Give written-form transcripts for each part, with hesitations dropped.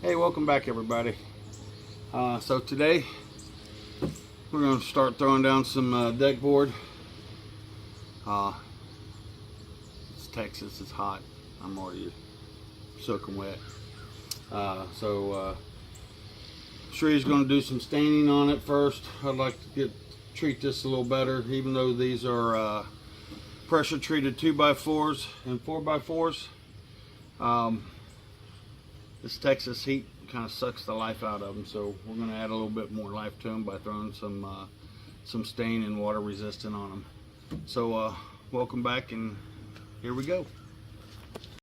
Hey, welcome back everybody. So today we're going to start throwing down some deck board. It's Texas, it's hot. I'm already soaking wet. Shree's going to do some staining on it first. I'd like to treat this a little better, even though these are pressure treated 2x4s and 4x4s. This Texas heat kind of sucks the life out of them, so we're going to add a little bit more life to them by throwing some stain and water resistant on them. So welcome back, and here we go.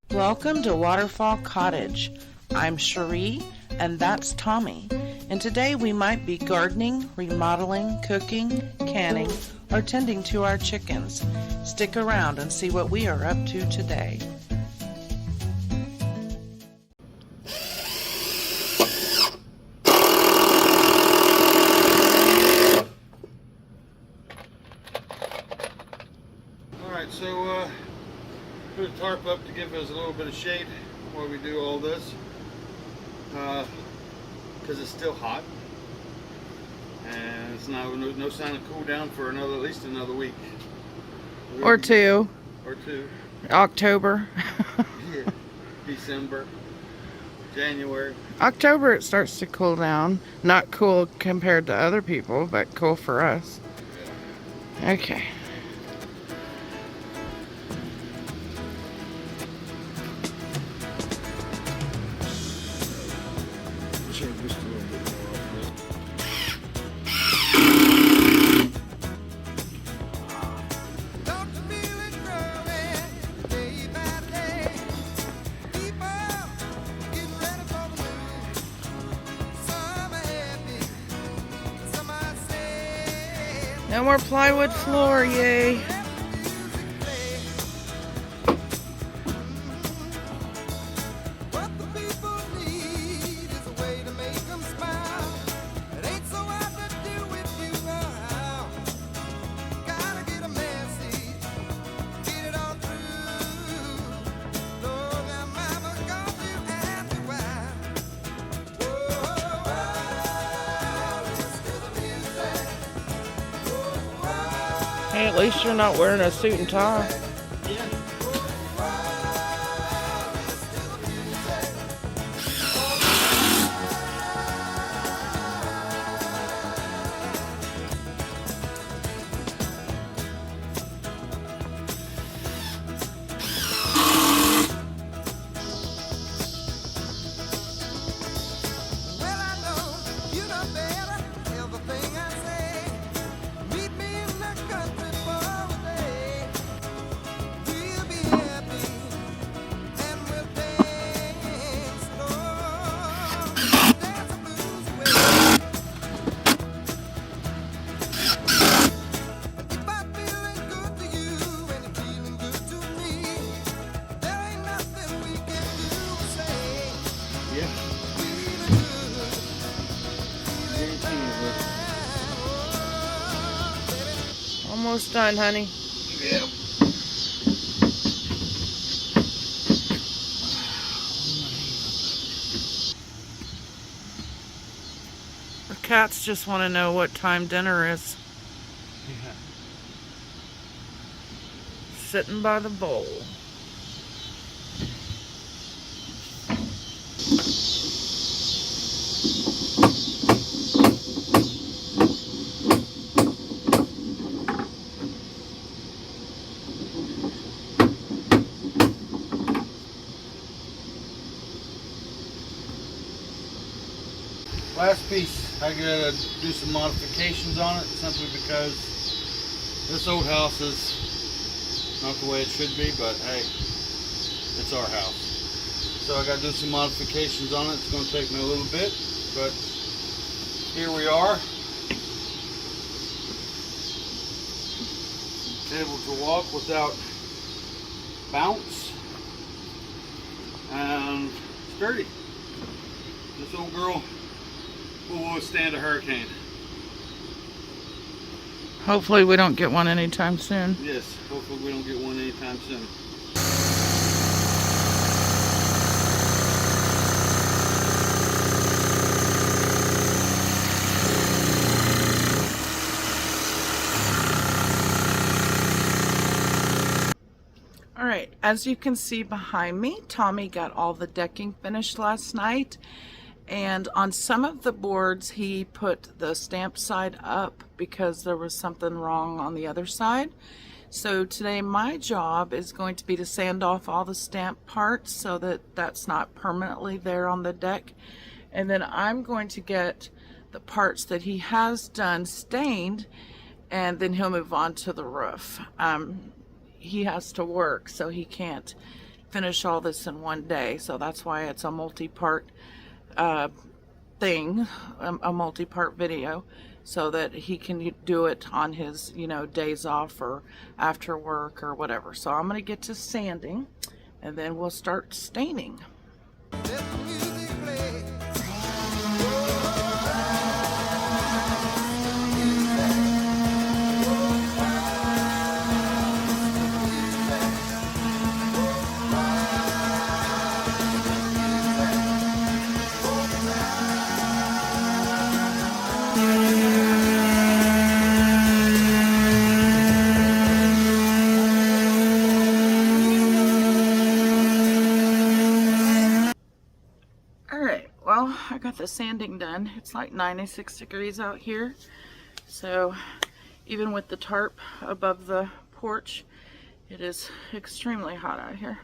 Welcome to Waterfall Cottage. I'm Cherie, and that's Tommy. And today we might be gardening, remodeling, cooking, canning, or tending to our chickens. Stick around and see what we are up to today. Alright, so put a tarp up to give us a little bit of shade while we do all this, because it's still hot and it's no sign of cool down for at least another week Or two. October. Yeah. December, January. October it starts to cool down. Not cool compared to other people, but cool for us. Okay. No more plywood floor, yay. Hey, at least you're not wearing a suit and tie. Almost done, honey. Yeah. The cats just want to know what time dinner is. Yeah. Sitting by the bowl. Last piece, I gotta do some modifications on it, simply because this old house is not the way it should be, but hey, it's our house. So I gotta do some modifications on it. It's gonna take me a little bit, but here we are. Able to walk without bounce, and sturdy. This old girl will withstand a hurricane. Hopefully we don't get one anytime soon. Yes, hopefully we don't get one anytime soon. As you can see behind me, Tommy got all the decking finished last night, and on some of the boards he put the stamp side up because there was something wrong on the other side. So today my job is going to be to sand off all the stamp parts so that that's not permanently there on the deck, and then I'm going to get the parts that he has done stained, and then he'll move on to the roof. He has to work, so he can't finish all this in one day, so that's why it's a multi-part thing, a multi-part video, so that he can do it on his, you know, days off or after work or whatever. So I'm going to get to sanding, and then we'll start staining. I got the sanding done. It's like 96 degrees out here, so even with the tarp above the porch, it is extremely hot out here.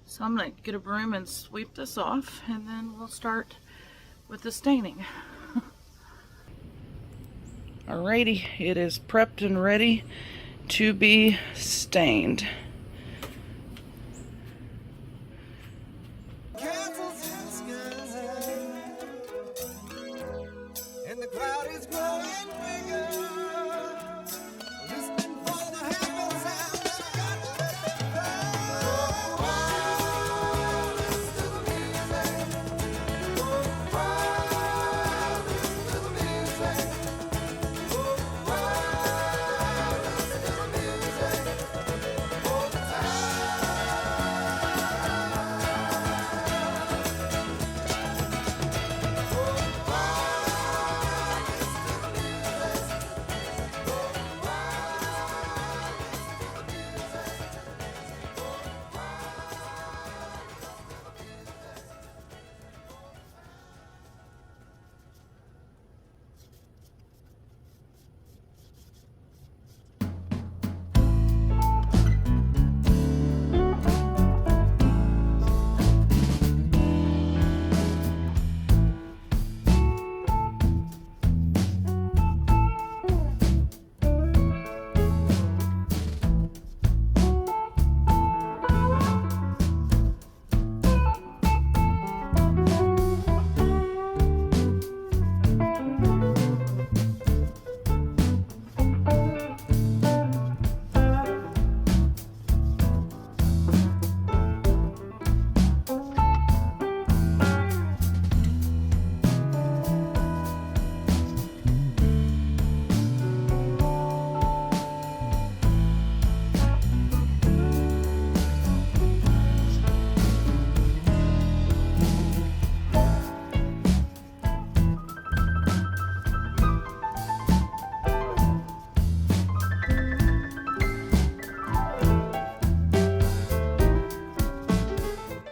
So I'm gonna get a broom and sweep this off, and then we'll start with the staining. Alrighty, it is prepped and ready to be stained.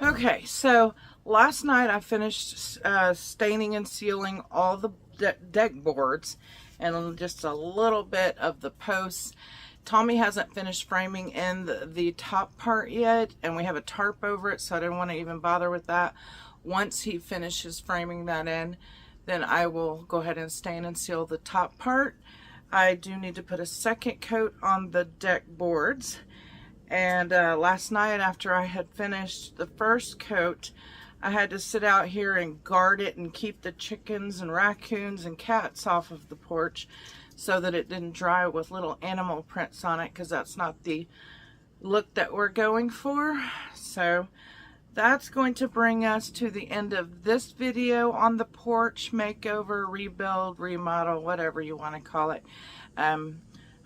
Okay, so last night I finished staining and sealing all the deck boards and just a little bit of the posts. Tommy hasn't finished framing in the top part yet, and we have a tarp over it, so I didn't want to even bother with that. Once he finishes framing that in, then I will go ahead and stain and seal the top part. I do need to put a second coat on the deck boards. And last night, after I had finished the first coat, I had to sit out here and guard it and keep the chickens and raccoons and cats off of the porch so that it didn't dry with little animal prints on it, because that's not the look that we're going for. So that's going to bring us to the end of this video on the porch makeover, rebuild, remodel, whatever you want to call it.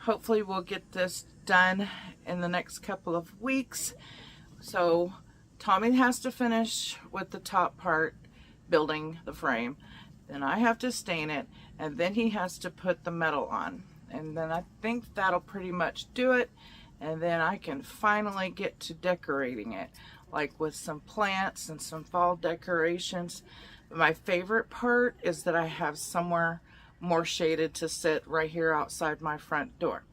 Hopefully we'll get this done in the next couple of weeks. So Tommy has to finish with the top part, building the frame. Then I have to stain it, and then he has to put the metal on. And then I think that'll pretty much do it. and then I can finally get to decorating it, like with some plants and some fall decorations. My favorite part is that I have somewhere more shaded to sit right here outside my front door,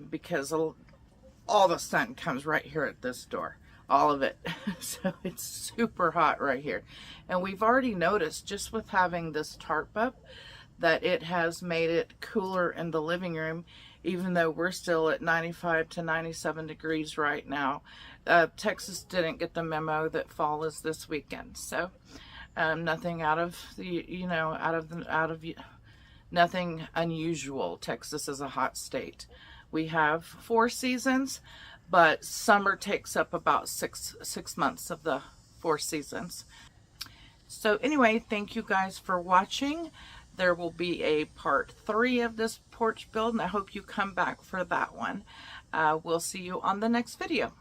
because all the sun comes right here at this door, all of it. So it's super hot right here. And we've already noticed, just with having this tarp up, that it has made it cooler in the living room, even though we're still at 95 to 97 degrees right now. Texas didn't get the memo that fall is this weekend, so nothing out of the, nothing unusual. Texas is a hot state. We have 4 seasons, but summer takes up about six months of the 4 seasons. So anyway, thank you guys for watching. There will be a part 3 of this porch build, and I hope you come back for that one. We'll see you on the next video.